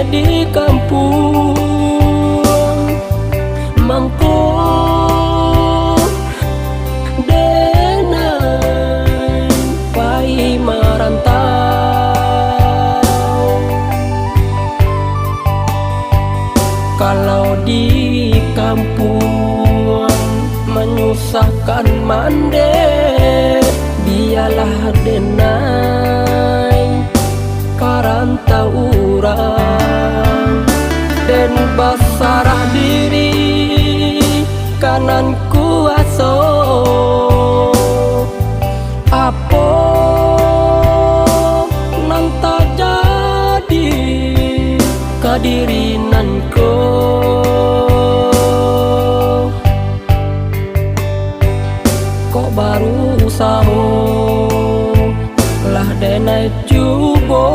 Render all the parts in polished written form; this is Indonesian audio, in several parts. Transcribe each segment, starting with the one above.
di kampung mangko denai pai merantau. Kalau di kampung menyusahkan mande, biarlah denai karantau urang dan basarah diri kanan kuaso apo nang tak jadi kadirinanku. Kok baru sahur lah denai cubo,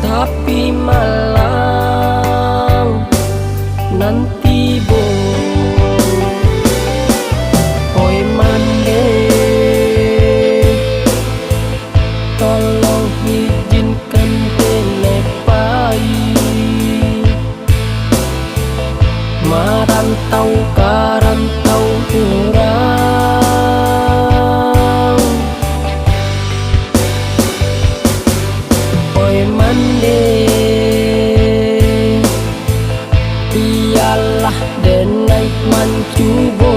tapi malang nanti bo. Oi mande, tolong izinkan denai pai merantau karantau urang. Oi mande, ialah denai mancubo